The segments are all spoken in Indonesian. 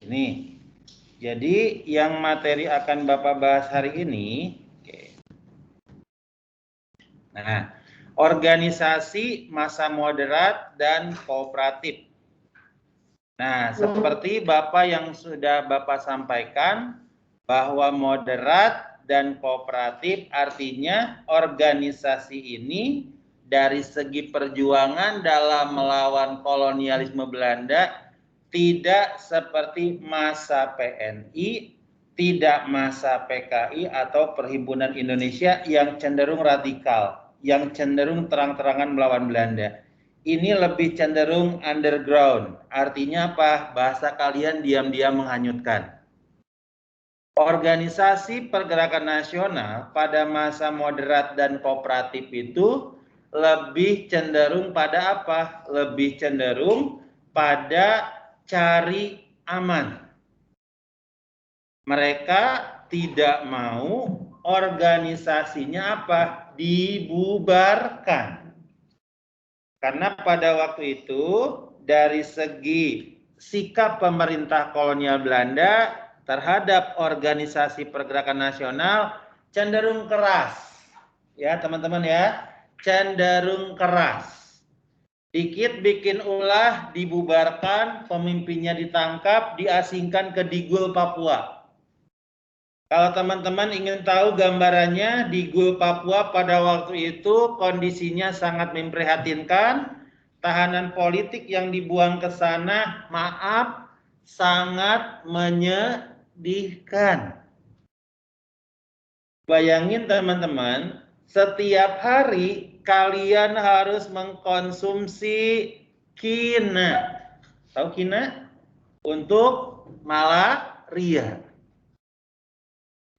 Ini. Jadi yang materi akan Bapak bahas hari ini, nah, organisasi massa moderat dan kooperatif. Nah, seperti Bapak yang sudah Bapak sampaikan, bahwa moderat dan kooperatif artinya organisasi ini dari segi perjuangan dalam melawan kolonialisme Belanda tidak seperti massa PNI, tidak massa PKI atau Perhimpunan Indonesia yang cenderung radikal, yang cenderung terang-terangan melawan Belanda. Ini lebih cenderung underground. Artinya apa? Bahasa kalian diam-diam menghanyutkan. Organisasi pergerakan nasional pada masa moderat dan kooperatif itu lebih cenderung pada apa? Lebih cenderung pada cari aman. Mereka tidak mau organisasinya apa? Dibubarkan. Karena pada waktu itu dari segi sikap pemerintah kolonial Belanda terhadap organisasi pergerakan nasional cenderung keras. Ya, teman-teman ya, cenderung keras. Dikit bikin ulah, dibubarkan, pemimpinnya ditangkap, diasingkan ke Digul, Papua. Kalau teman-teman ingin tahu gambarannya, Digul, Papua pada waktu itu kondisinya sangat memprihatinkan. Tahanan politik yang dibuang ke sana, maaf, sangat menyedihkan. Bayangin teman-teman, setiap hari kalian harus mengkonsumsi kina. Tahu kina? Untuk malaria.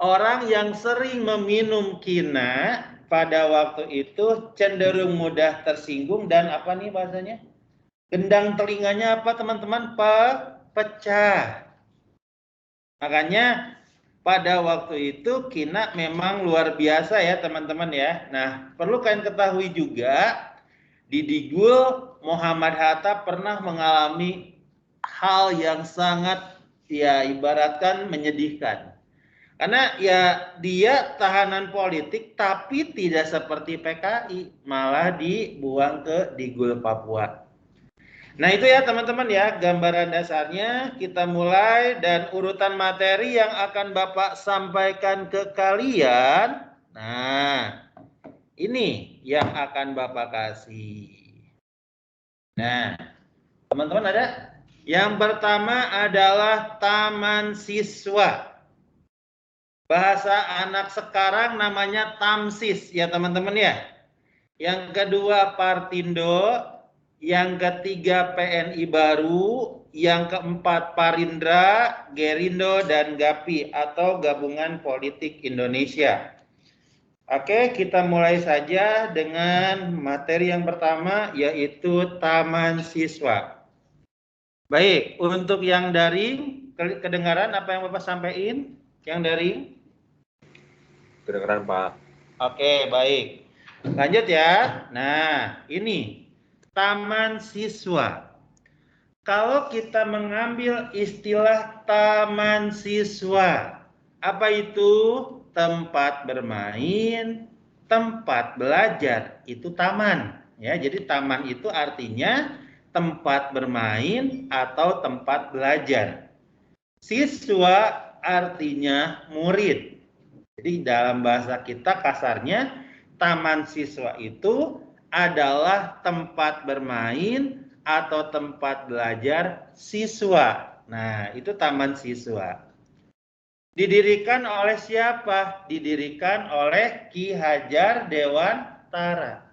Orang yang sering meminum kina pada waktu itu cenderung mudah tersinggung dan apa nih bahasanya? Gendang telinganya apa teman-teman? Pecah. Makanya pada waktu itu kina memang luar biasa ya teman-teman ya. Nah, perlu kalian ketahui juga di Digul Muhammad Hatta pernah mengalami hal yang sangat ya ibaratkan menyedihkan. Karena ya dia tahanan politik tapi tidak seperti PKI, malah dibuang ke Digul Papua. Nah itu ya teman-teman ya gambaran dasarnya. Kita mulai dan urutan materi yang akan Bapak sampaikan ke kalian. Nah ini yang akan Bapak kasih. Nah teman-teman ada? Yang pertama adalah taman siswa. Bahasa anak sekarang namanya Tamsis ya teman-teman ya. Yang kedua Partindo, yang ketiga PNI baru, yang keempat Parindra, Gerindo dan GAPI atau Gabungan Politik Indonesia. Oke, kita mulai saja dengan materi yang pertama yaitu Taman Siswa. Baik, untuk yang daring kedengaran apa yang Bapak sampaikan? Yang daring? Kedengeran Pak. Oke, baik. Lanjut ya. Nah, ini taman siswa. Kalau kita mengambil istilah taman siswa, apa itu? Tempat bermain, tempat belajar, itu taman. Ya, jadi taman itu artinya tempat bermain atau tempat belajar. Siswa artinya murid. Jadi dalam bahasa kita kasarnya taman siswa itu adalah tempat bermain atau tempat belajar siswa. Nah, itu taman siswa. Didirikan oleh siapa? Didirikan oleh Ki Hajar Dewantara.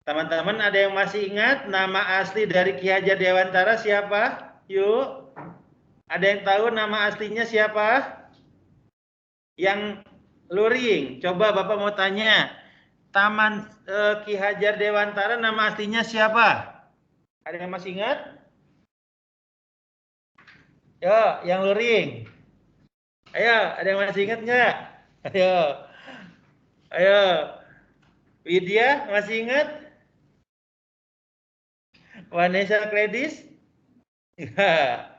Teman-teman ada yang masih ingat nama asli dari Ki Hajar Dewantara siapa? Yuk. Ada yang tahu nama aslinya siapa? Yang luring, coba Bapak mau tanya, Taman Ki Hajar Dewantara nama aslinya siapa? Ada yang masih ingat? Yo, yang luring. Ayo, ada yang masih ingat nggak? Ayo, ayo. Widya masih ingat? Vanessa Gladys? Ya.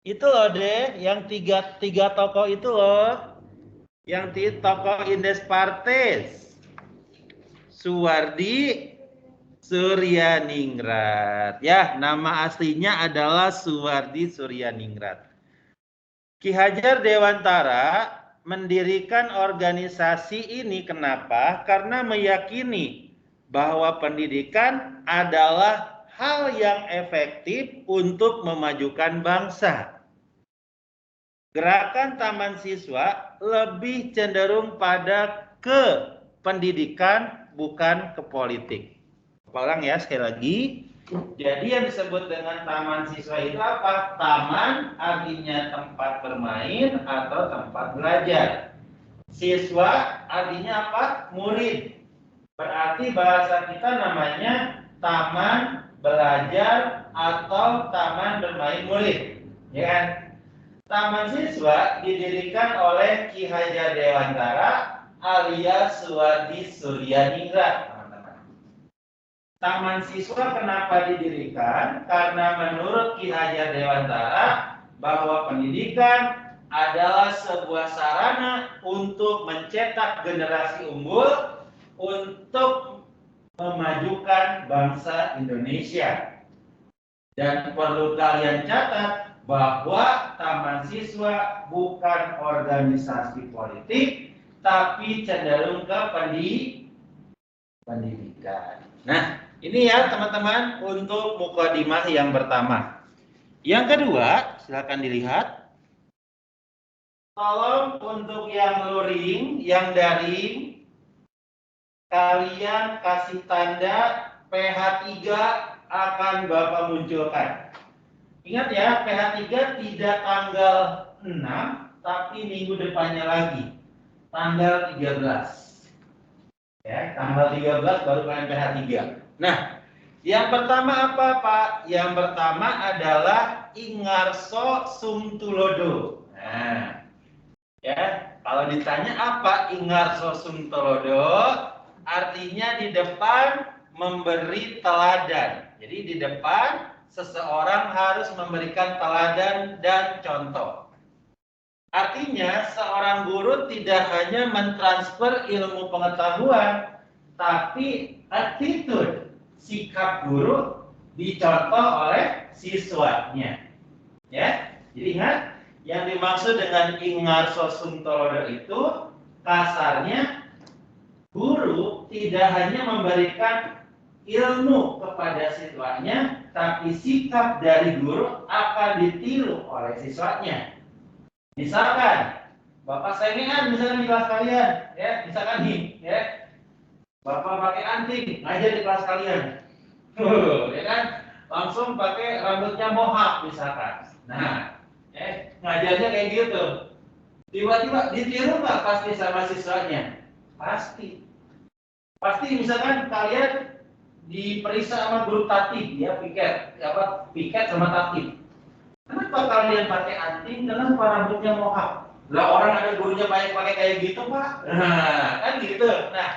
Itu loh deh, yang tiga tokoh itu loh, yang tokoh Indes Partes, Suwardi Suryaningrat. Ya, nama aslinya adalah Suwardi Suryaningrat. Ki Hajar Dewantara mendirikan organisasi ini kenapa? Karena meyakini bahwa pendidikan adalah hal yang efektif untuk memajukan bangsa. Gerakan Taman Siswa lebih cenderung pada ke pendidikan bukan ke politik. Ulang ya sekali lagi. Jadi yang disebut dengan taman siswa itu apa? Taman artinya tempat bermain atau tempat belajar. Siswa artinya apa? Murid. Berarti bahasa kita namanya taman belajar atau taman bermain murid. Ya kan? Taman siswa didirikan oleh Ki Hajar Dewantara alias Suwardi Suryaningrat. Taman siswa kenapa didirikan? Karena menurut Ki Hajar Dewantara bahwa pendidikan adalah sebuah sarana untuk mencetak generasi unggul untuk memajukan bangsa Indonesia. Dan perlu kalian catat bahwa Taman Siswa bukan organisasi politik, tapi cenderung ke pendidikan. Nah, ini ya teman-teman untuk mukadimah yang pertama. Yang kedua, silakan dilihat. Tolong untuk yang luring, yang daring, kalian kasih tanda PH3 akan Bapak munculkan. Ingat ya, PH3 tidak tanggal 6, tapi minggu depannya lagi. Tanggal 13. Ya, tanggal 13 baru kalian PH3. Nah, yang pertama apa Pak? Yang pertama adalah Ingarso Sumtulodo. Nah, ya, kalau ditanya apa Ingarso Sumtulodo, artinya di depan memberi teladan. Jadi di depan seseorang harus memberikan teladan dan contoh. Artinya seorang guru tidak hanya mentransfer ilmu pengetahuan, tapi attitude, sikap guru dicontoh oleh siswanya. Ya, jadi ingat yang dimaksud dengan Ingarso Sumtulodo itu kasarnya guru tidak hanya memberikan ilmu kepada siswanya, tapi sikap dari guru akan ditiru oleh siswanya. Misalkan Bapak saingan misalkan di kelas kalian, ya, misalkan nih, ya, Bapak pakai anting ngajar di kelas kalian, ya kan, langsung pakai rambutnya mohak misalkan. Nah, ngajarnya kayak gitu. Tiba-tiba ditiru nggak pasti sama siswanya? Pasti. Pasti misalkan kalian diperiksa sama guru tatib, ya, piket sama tatib. Kenapa kalian pakai anting? Kenapa rambutnya mohak? Lah orang ada gurunya banyak pakai kayak gitu Pak. Nah, kan gitu. Nah,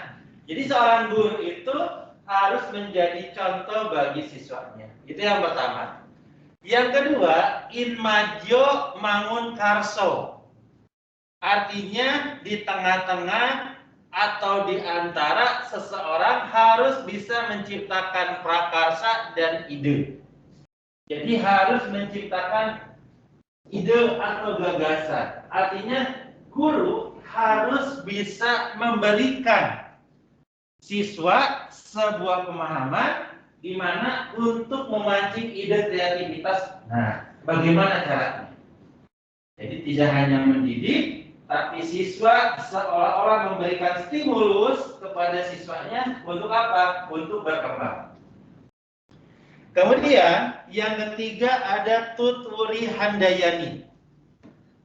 jadi seorang guru itu harus menjadi contoh bagi siswanya. Itu yang pertama. Yang kedua, in majo mangun karso. Artinya di tengah-tengah atau di antara seseorang harus bisa menciptakan prakarsa dan ide. Jadi harus menciptakan ide atau gagasan. Artinya guru harus bisa memberikan siswa sebuah pemahaman di mana untuk memancing ide kreativitas. Nah, bagaimana caranya? Jadi tidak hanya mendidik, tapi siswa seolah-olah memberikan stimulus kepada siswanya untuk apa? Untuk berkembang. Kemudian yang ketiga ada Tutwuri Handayani.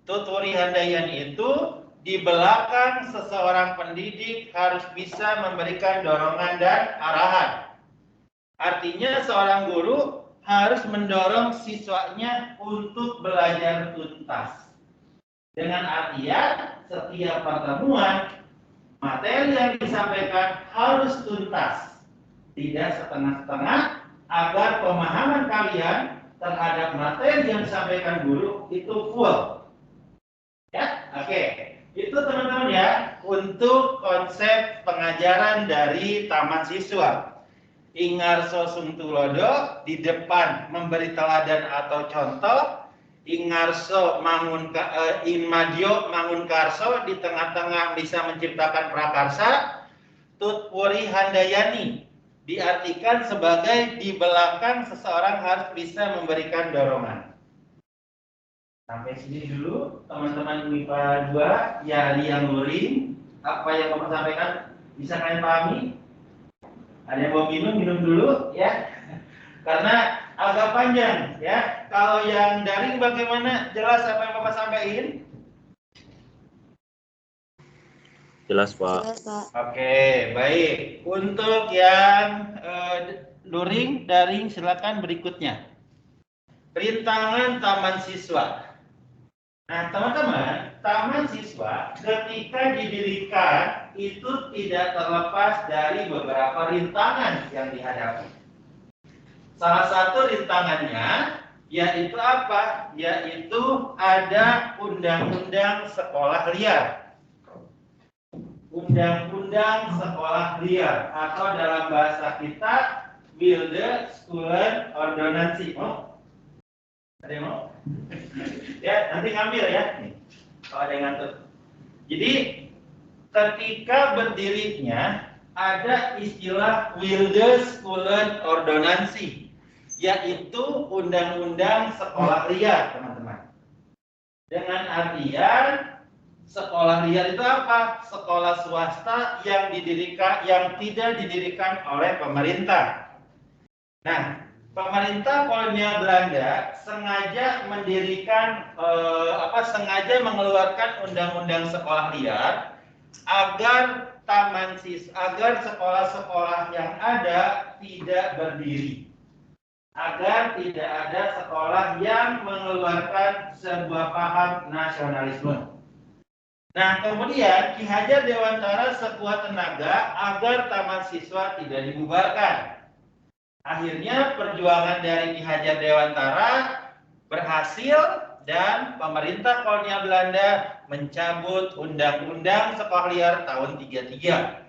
Tutwuri Handayani itu di belakang seseorang pendidik harus bisa memberikan dorongan dan arahan. Artinya seorang guru harus mendorong siswanya untuk belajar tuntas. Dengan artian setiap pertemuan materi yang disampaikan harus tuntas, tidak setengah-setengah, agar pemahaman kalian terhadap materi yang disampaikan guru itu full. Ya, oke. Itu teman-teman ya, untuk konsep pengajaran dari taman siswa. Ingarso sungtulodo, di depan memberi teladan atau contoh. Ingarso inmadio mangun karso, di tengah-tengah bisa menciptakan prakarsa. Tutpuri handayani, diartikan sebagai di belakang seseorang harus bisa memberikan dorongan. Sampai sini dulu teman-teman MIPA 2 ya, yang luring. Apa yang Bapak sampaikan bisa kalian pahami? Ada yang mau minum dulu ya. Karena agak panjang ya. Kalau yang daring bagaimana? Jelas apa yang Bapak sampaikan? Jelas, Pak. Jelas, Pak. Oke, baik. Untuk yang luring, daring, silakan berikutnya. Rintangan taman siswa. Nah, teman-teman, taman siswa ketika didirikan itu tidak terlepas dari beberapa rintangan yang dihadapi. Salah satu rintangannya yaitu apa? Yaitu ada undang-undang sekolah liar. Undang-undang sekolah liar atau dalam bahasa kita Wilde Scholen Ordonansi. Ada yang mau? Ya, nanti ngambil ya. Nih, kalau ada yang ngatur. Jadi, ketika berdirinya ada istilah Wilde Scholen Ordonansi, yaitu undang-undang sekolah liar, teman-teman. Dengan artian sekolah liar itu apa? Sekolah swasta yang tidak didirikan oleh pemerintah. Nah, pemerintah kolonial Belanda sengaja sengaja mengeluarkan undang-undang sekolah liar agar sekolah-sekolah yang ada tidak berdiri. Agar tidak ada sekolah yang mengeluarkan sebuah paham nasionalisme. Nah, kemudian Ki Hajar Dewantara sekuat tenaga agar taman siswa tidak dibubarkan. Akhirnya perjuangan dari Ki Hajar Dewantara berhasil dan pemerintah kolonial Belanda mencabut Undang-Undang Sekolah Liar tahun 33.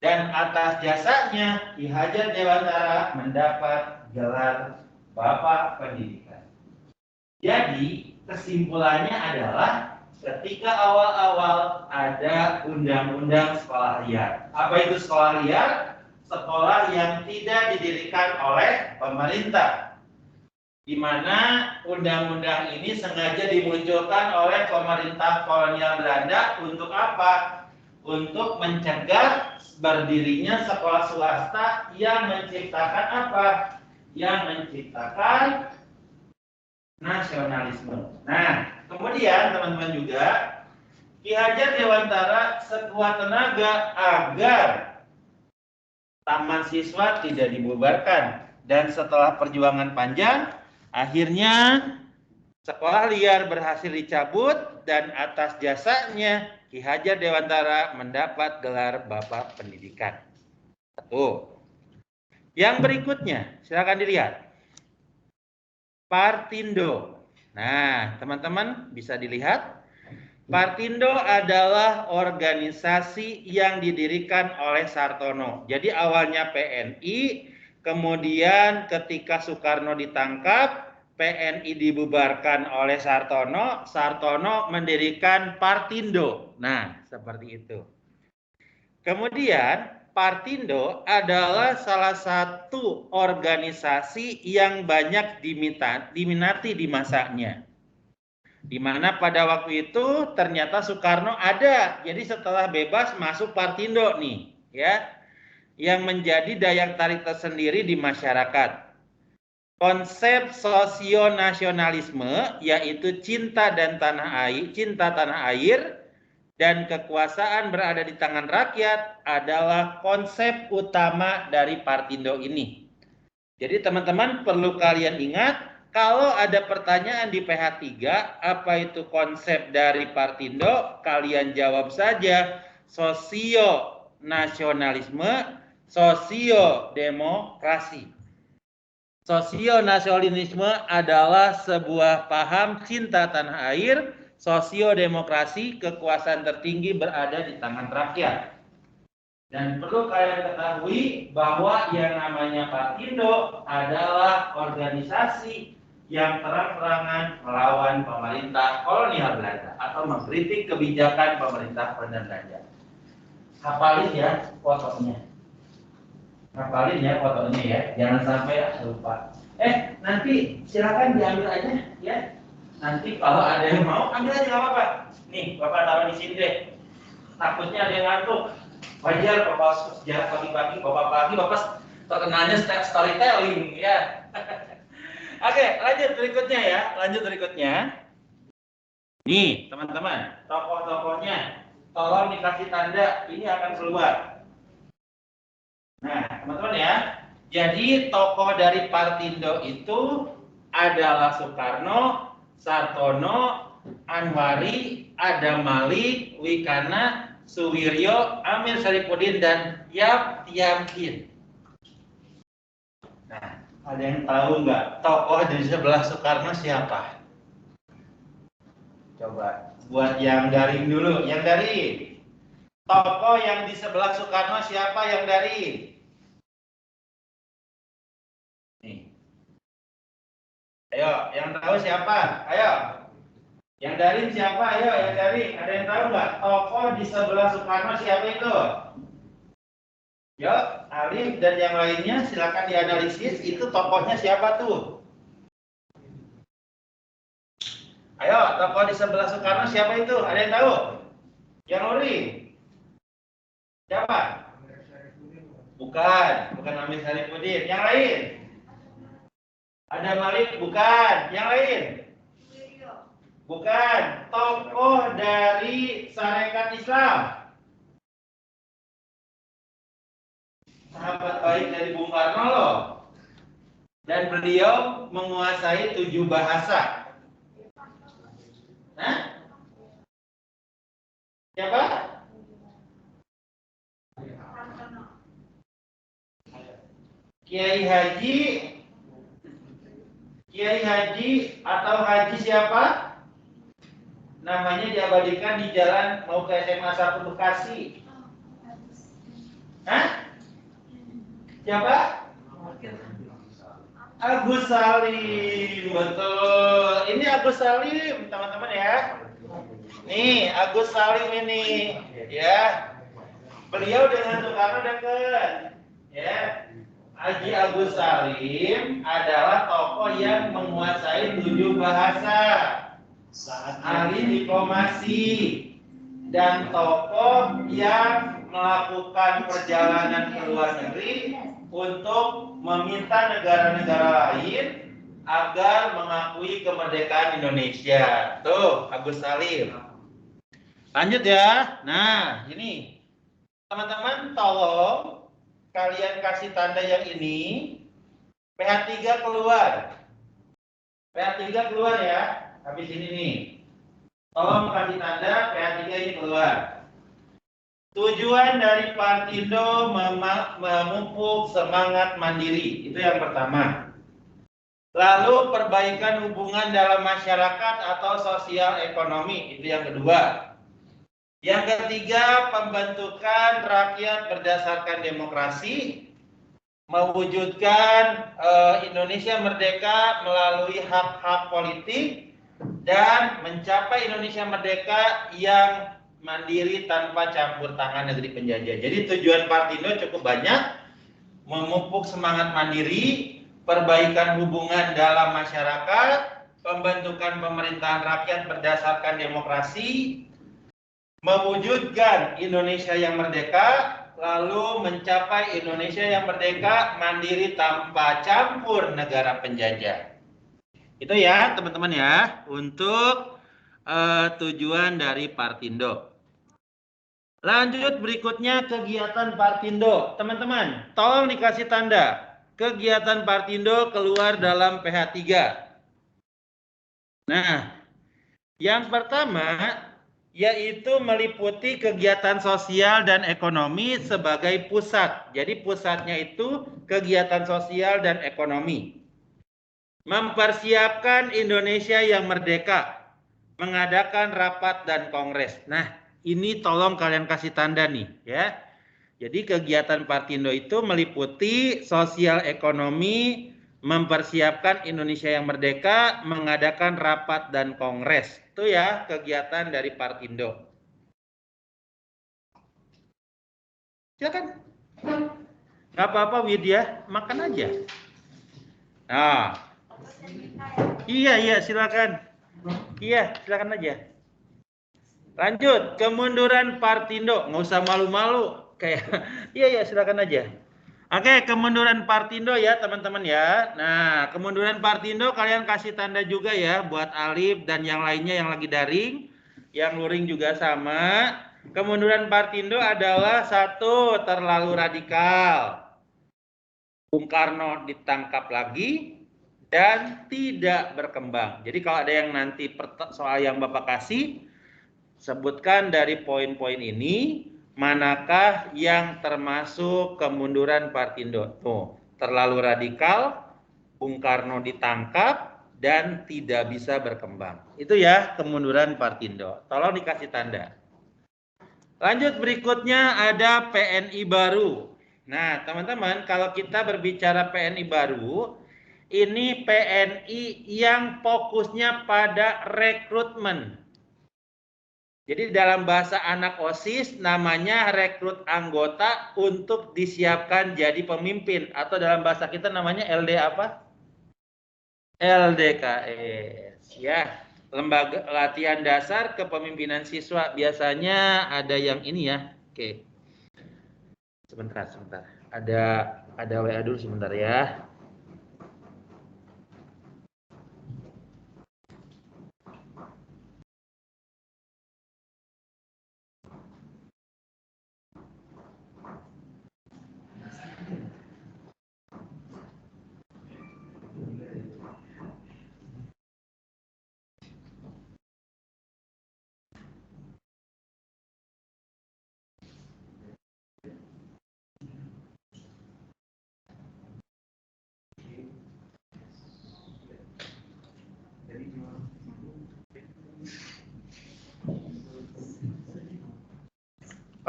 Dan atas jasanya Ki Hajar Dewantara mendapat gelar Bapak Pendidikan. Jadi kesimpulannya adalah ketika awal-awal ada Undang-Undang Sekolah Liar. Apa itu sekolah liar? Sekolah yang tidak didirikan oleh pemerintah, di mana undang-undang ini sengaja dimunculkan oleh pemerintah kolonial Belanda untuk apa? Untuk mencegah berdirinya sekolah swasta yang menciptakan apa? Yang menciptakan nasionalisme. Nah, kemudian teman-teman juga Ki Hajar Dewantara sekuat tenaga agar taman siswa tidak dibubarkan, dan setelah perjuangan panjang akhirnya sekolah liar berhasil dicabut dan atas jasanya Ki Hajar Dewantara mendapat gelar Bapak Pendidikan. Satu. Yang berikutnya silakan dilihat. Partindo. Nah, teman-teman bisa dilihat. Partindo adalah organisasi yang didirikan oleh Sartono. Jadi awalnya PNI, kemudian ketika Soekarno ditangkap, PNI dibubarkan oleh Sartono, Sartono mendirikan Partindo. Nah, seperti itu. Kemudian Partindo adalah salah satu organisasi yang banyak diminati di masanya. Di mana pada waktu itu ternyata Soekarno ada. Jadi setelah bebas masuk Partindo nih, ya. Yang menjadi daya tarik tersendiri di masyarakat. Konsep sosionasionalisme yaitu cinta tanah air dan kekuasaan berada di tangan rakyat adalah konsep utama dari Partindo ini. Jadi teman-teman perlu kalian ingat, kalau ada pertanyaan di PH 3, apa itu konsep dari Partindo? Kalian jawab saja sosionasionalisme, sosiodemokrasi. Sosionasionalisme adalah sebuah paham cinta tanah air, sosiodemokrasi, kekuasaan tertinggi berada di tangan rakyat. Dan perlu kalian ketahui bahwa yang namanya Partindo adalah organisasi yang terang-terangan melawan pemerintah kolonial Belanda atau mengkritik kebijakan pemerintah Belanda. Hafalin ya fotonya. Hafalin ya fotonya ya, jangan sampai lupa. Nanti silakan diambil aja ya. Nanti kalau ada yang mau ambil aja, nggak apa-apa. Nih, Bapak taruh di sini deh. Takutnya ada yang ngantuk. Wajar Bapak sejarah pagi-pagi, Bapak terkenalnya storytelling ya. Oke, lanjut berikutnya ya. Lanjut berikutnya. Nih, teman-teman, tokoh-tokohnya tolong dikasih tanda, ini akan keluar. Nah, teman-teman ya. Jadi tokoh dari Partindo itu adalah Soekarno, Sartono, Anwari, Adam Malik, Wikana, Suwiryo, Amir Syarifuddin, dan Yap Thiam Hien. Nah, ada yang tahu nggak tokoh di sebelah Soekarno siapa? Coba buat yang daring dulu, yang daring. Tokoh yang di sebelah Soekarno siapa yang daring? Nih. Ayo, yang tahu siapa? Ayo. Yang daring siapa? Ayo, yang daring. Ada yang tahu nggak? Tokoh di sebelah Soekarno siapa itu? Yuk, Alif dan yang lainnya silakan dianalisis. Itu tokohnya siapa tuh? Ayo, tokoh di sebelah Soekarno siapa itu? Ada yang tahu? Yang Nuri? Siapa? Bukan Amir Syarifuddin. Yang lain? Ada Malik? Bukan. Yang lain? Bukan. Tokoh dari Sarekat Islam. Sahabat baik dari Bung Karno loh. Dan beliau menguasai 7 bahasa. Hah? Siapa? Kiai Haji atau Haji siapa? Namanya diabadikan di jalan mau ke SMA 1 Bekasi. Hah? Siapa? Agus Salim, betul. Ini Agus Salim, teman-teman ya. Nih, Agus Salim ini, ya. Beliau dengan Soekarno dekat, ya. Haji Agus Salim adalah tokoh yang menguasai 7 bahasa, ahli diplomasi, dan tokoh yang melakukan perjalanan ke luar negeri untuk meminta negara-negara lain agar mengakui kemerdekaan Indonesia. Tuh, Agus Salim. Lanjut ya. Nah, ini teman-teman tolong kalian kasih tanda yang ini. PH3 keluar. PH3 keluar ya. Habis ini nih. Tolong kasih tanda PH3 ini keluar. Tujuan dari Partindo memupuk semangat mandiri, itu yang pertama. Lalu perbaikan hubungan dalam masyarakat atau sosial ekonomi, itu yang kedua. Yang ketiga, pembentukan rakyat berdasarkan demokrasi, mewujudkan Indonesia merdeka melalui hak-hak politik, dan mencapai Indonesia merdeka yang mandiri tanpa campur tangan negeri penjajah. Jadi tujuan Partindo cukup banyak, memupuk semangat mandiri, perbaikan hubungan dalam masyarakat, pembentukan pemerintahan rakyat berdasarkan demokrasi, mewujudkan Indonesia yang merdeka, lalu mencapai Indonesia yang merdeka mandiri tanpa campur negara penjajah. Itu ya teman-teman ya, untuk tujuan dari Partindo. Lanjut berikutnya kegiatan Partindo. Teman-teman, tolong dikasih tanda. Kegiatan Partindo keluar dalam PH3. Nah, yang pertama yaitu meliputi kegiatan sosial dan ekonomi sebagai pusat. Jadi pusatnya itu kegiatan sosial dan ekonomi. mempersiapkan Indonesia yang merdeka, mengadakan rapat dan kongres. Nah, ini tolong kalian kasih tanda nih ya. Jadi kegiatan Partindo itu meliputi sosial ekonomi, mempersiapkan Indonesia yang merdeka, mengadakan rapat dan kongres. Itu ya kegiatan dari Partindo. Silakan. Nggak apa-apa Widya, makan aja. Nah, iya silakan. Iya, silakan aja. Lanjut, kemunduran Partindo, nggak usah malu-malu. Kayak, iya silakan aja. Oke, kemunduran Partindo ya teman-teman ya. Nah, kemunduran Partindo kalian kasih tanda juga ya buat Alif dan yang lainnya yang lagi daring, yang luring juga sama. Kemunduran Partindo adalah satu, terlalu radikal. Bung Karno ditangkap lagi dan tidak berkembang. Jadi kalau ada yang nanti soal yang Bapak kasih, sebutkan dari poin-poin ini, manakah yang termasuk kemunduran Partindo? Tuh, terlalu radikal, Bung Karno ditangkap, dan tidak bisa berkembang. Itu ya kemunduran Partindo. Tolong dikasih tanda. Lanjut berikutnya ada PNI baru. Nah, teman-teman, kalau kita berbicara PNI baru, ini PNI yang fokusnya pada rekrutmen. Jadi dalam bahasa anak OSIS namanya rekrut anggota untuk disiapkan jadi pemimpin, atau dalam bahasa kita namanya LD apa? LDKS ya. Lembaga latihan dasar kepemimpinan siswa, biasanya ada yang ini ya. Oke. Sebentar. Ada WA dulu sebentar ya.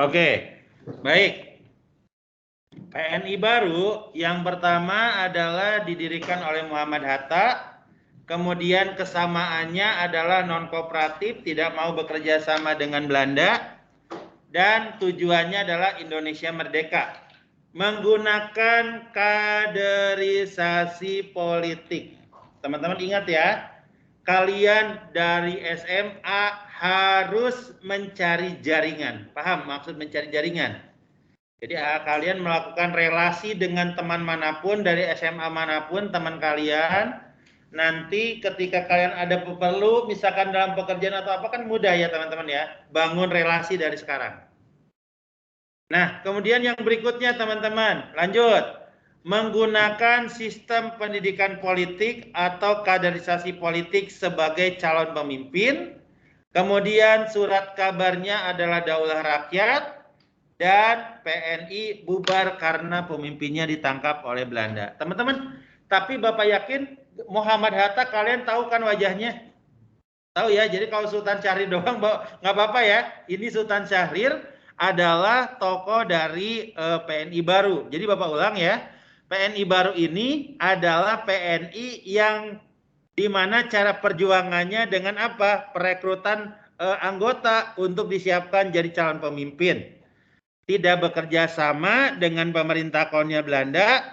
Oke, baik. PNI baru yang pertama adalah didirikan oleh Muhammad Hatta, kemudian kesamaannya adalah non-kooperatif, tidak mau bekerja sama dengan Belanda, dan tujuannya adalah Indonesia merdeka. Menggunakan kaderisasi politik. Teman-teman ingat ya, kalian dari SMA harus mencari jaringan. Paham maksud mencari jaringan? Jadi kalian melakukan relasi dengan teman manapun dari SMA manapun teman kalian. Nanti ketika kalian ada perlu, misalkan dalam pekerjaan atau apa, kan mudah ya teman-teman ya, bangun relasi dari sekarang. Nah, kemudian yang berikutnya teman-teman, lanjut. Menggunakan sistem pendidikan politik atau kaderisasi politik sebagai calon pemimpin. Kemudian surat kabarnya adalah Daulah Rakyat. Dan PNI bubar karena pemimpinnya ditangkap oleh Belanda. Teman-teman, tapi Bapak yakin Muhammad Hatta kalian tahu kan wajahnya? Tahu ya, jadi kalau Sultan Syahrir doang nggak apa-apa ya. Ini Sultan Syahrir adalah tokoh dari PNI baru. Jadi Bapak ulang ya, PNI baru ini adalah PNI yang dimana cara perjuangannya dengan apa? Perekrutan anggota untuk disiapkan jadi calon pemimpin. Tidak bekerja sama dengan pemerintah kolonial Belanda,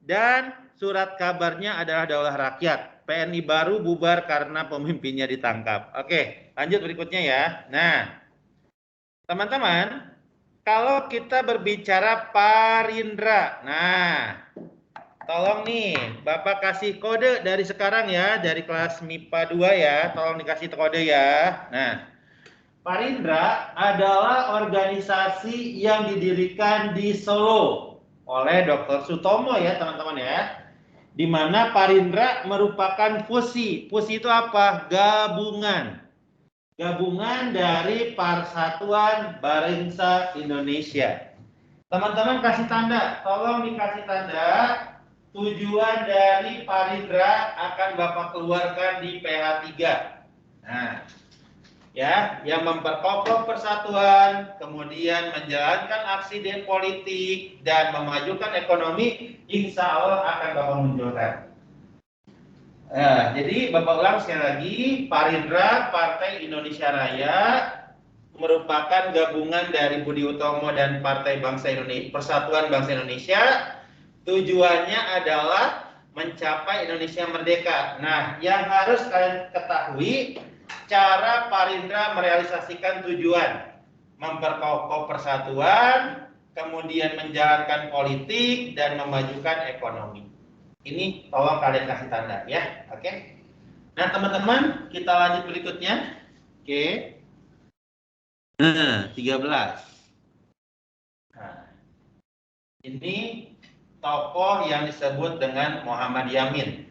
dan surat kabarnya adalah Daulah Rakyat. PNI baru bubar karena pemimpinnya ditangkap. Oke, lanjut berikutnya ya. Nah, teman-teman, kalau kita berbicara Parindra, nah, tolong nih, Bapak kasih kode dari sekarang ya, dari kelas MIPA 2 ya, tolong dikasih kode ya. Nah, Parindra adalah organisasi yang didirikan di Solo oleh Dr. Sutomo ya teman-teman ya. Di mana Parindra merupakan fusi. Fusi itu apa? Gabungan. Gabungan dari Persatuan Bangsa Indonesia. Teman-teman kasih tanda, tolong dikasih tanda. tujuan dari Parindra akan Bapak keluarkan di PH 3. Nah, ya, yang memperkokoh persatuan, kemudian menjalankan aksi politik dan memajukan ekonomi, insya Allah akan Bapak munculkan. Nah, jadi Bapak ulang sekali lagi, Parindra Partai Indonesia Raya merupakan gabungan dari Budi Utomo dan Partai Bangsa Indonesia, Persatuan Bangsa Indonesia. Tujuannya adalah mencapai Indonesia merdeka. Nah, yang harus kalian ketahui, cara Parindra merealisasikan tujuan, memperkokoh persatuan, kemudian menjalankan politik dan memajukan ekonomi. Ini tolong kalian kasih tanda ya, oke? Nah teman-teman, kita lanjut berikutnya. Oke. Nah, 13. Nah, ini tokoh yang disebut dengan Muhammad Yamin.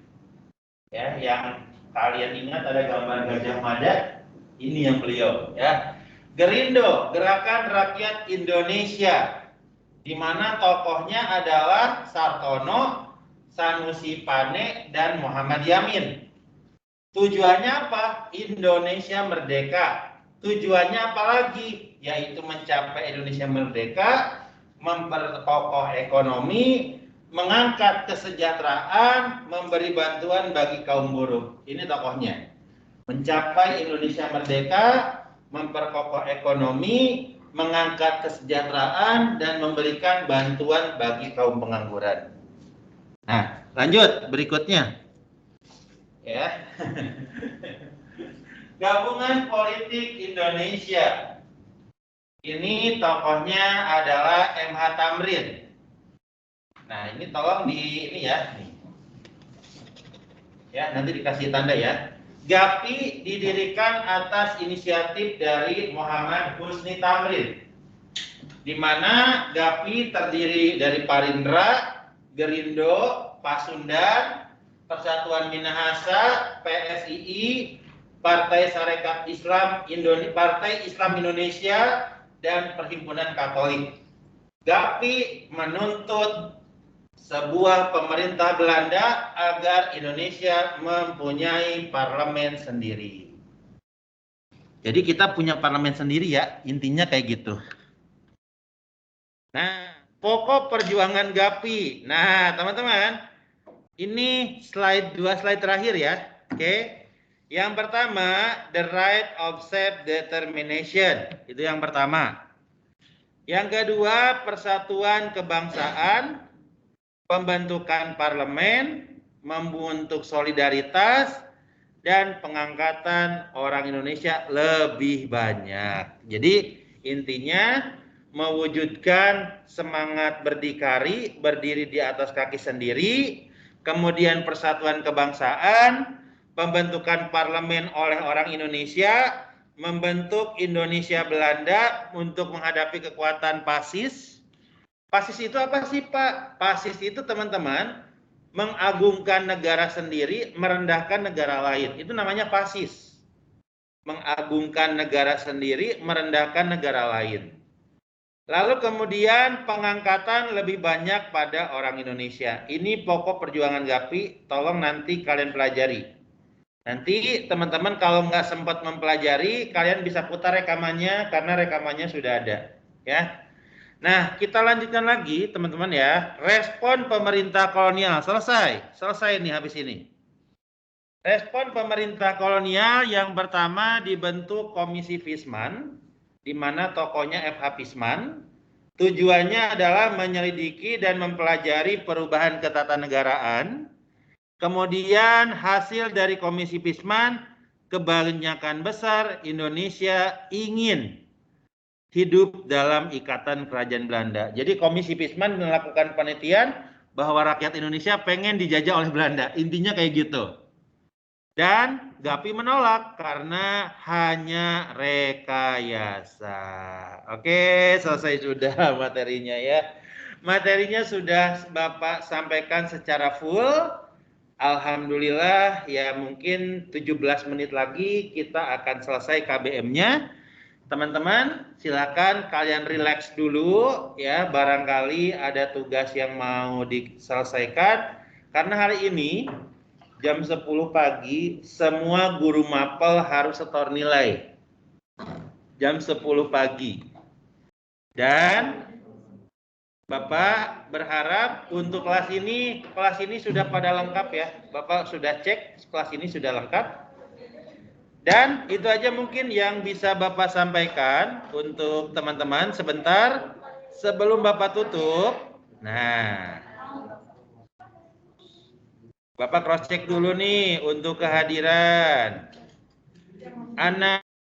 Ya, yang kalian ingat ada gambar Gajah Mada, ini yang beliau ya. Gerindo, Gerakan Rakyat Indonesia, di mana tokohnya adalah Sartono, Sanusi Pane, dan Muhammad Yamin. Tujuannya apa? Indonesia merdeka. Tujuannya apa lagi? Yaitu mencapai Indonesia merdeka, memperkokoh ekonomi, mengangkat kesejahteraan, memberi bantuan bagi kaum buruh. Ini tokohnya. Mencapai Indonesia merdeka, memperkokoh ekonomi, mengangkat kesejahteraan, dan memberikan bantuan bagi kaum pengangguran. Nah, lanjut berikutnya. Ya. Gabungan Politik Indonesia. Ini tokohnya adalah MH Tamrin. Nah, ini tolong ini ya. Ya, nanti dikasih tanda ya. GAPI didirikan atas inisiatif dari Muhammad Husni Tamrin, di mana GAPI terdiri dari Parindra, Gerindo, Pasundan, Persatuan Minahasa, PSII, Partai Sarekat Islam Partai Islam Indonesia, dan Perhimpunan Katolik. GAPI menuntut sebuah pemerintah Belanda agar Indonesia mempunyai parlemen sendiri. Jadi kita punya parlemen sendiri ya, intinya kayak gitu. Nah, pokok perjuangan GAPI. Nah, teman-teman, ini dua slide terakhir ya. Oke. Yang pertama, the right of self-determination. Itu yang pertama. Yang kedua, persatuan kebangsaan, pembentukan parlemen, membentuk solidaritas, dan pengangkatan orang Indonesia lebih banyak. Jadi intinya mewujudkan semangat berdikari, berdiri di atas kaki sendiri, kemudian persatuan kebangsaan, pembentukan parlemen oleh orang Indonesia, membentuk Indonesia Belanda untuk menghadapi kekuatan fasis. Fasis itu apa sih Pak? Fasis itu teman-teman mengagungkan negara sendiri, merendahkan negara lain. Itu namanya fasis. Mengagungkan negara sendiri, merendahkan negara lain. Lalu kemudian pengangkatan lebih banyak pada orang Indonesia. Ini pokok perjuangan GAPI, tolong nanti kalian pelajari. Nanti teman-teman kalau nggak sempat mempelajari, kalian bisa putar rekamannya karena rekamannya sudah ada. Ya. Nah, kita lanjutkan lagi teman-teman ya. Respon pemerintah kolonial. Selesai nih habis ini. Respon pemerintah kolonial yang pertama dibentuk Komisi Visman, di mana tokohnya F.H. Visman. Tujuannya adalah menyelidiki dan mempelajari perubahan ketatanegaraan. Kemudian hasil dari Komisi Visman, kebanyakan besar Indonesia ingin hidup dalam ikatan kerajaan Belanda. Jadi Komisi Visman melakukan penelitian bahwa rakyat Indonesia pengen dijajah oleh Belanda. Intinya kayak gitu. Dan GAPI menolak karena hanya rekayasa. Oke, selesai sudah materinya ya. Materinya sudah Bapak sampaikan secara full. Alhamdulillah ya, mungkin 17 menit lagi kita akan selesai KBM-nya. Teman-teman, silakan kalian relax dulu ya, barangkali ada tugas yang mau diselesaikan. Karena hari ini jam 10 pagi semua guru mapel harus setor nilai. Jam 10 pagi. Dan Bapak berharap untuk kelas ini sudah pada lengkap ya. Bapak sudah cek kelas ini sudah lengkap. Dan itu aja mungkin yang bisa Bapak sampaikan untuk teman-teman sebentar sebelum Bapak tutup. Nah, Bapak cross check dulu nih untuk kehadiran. Anak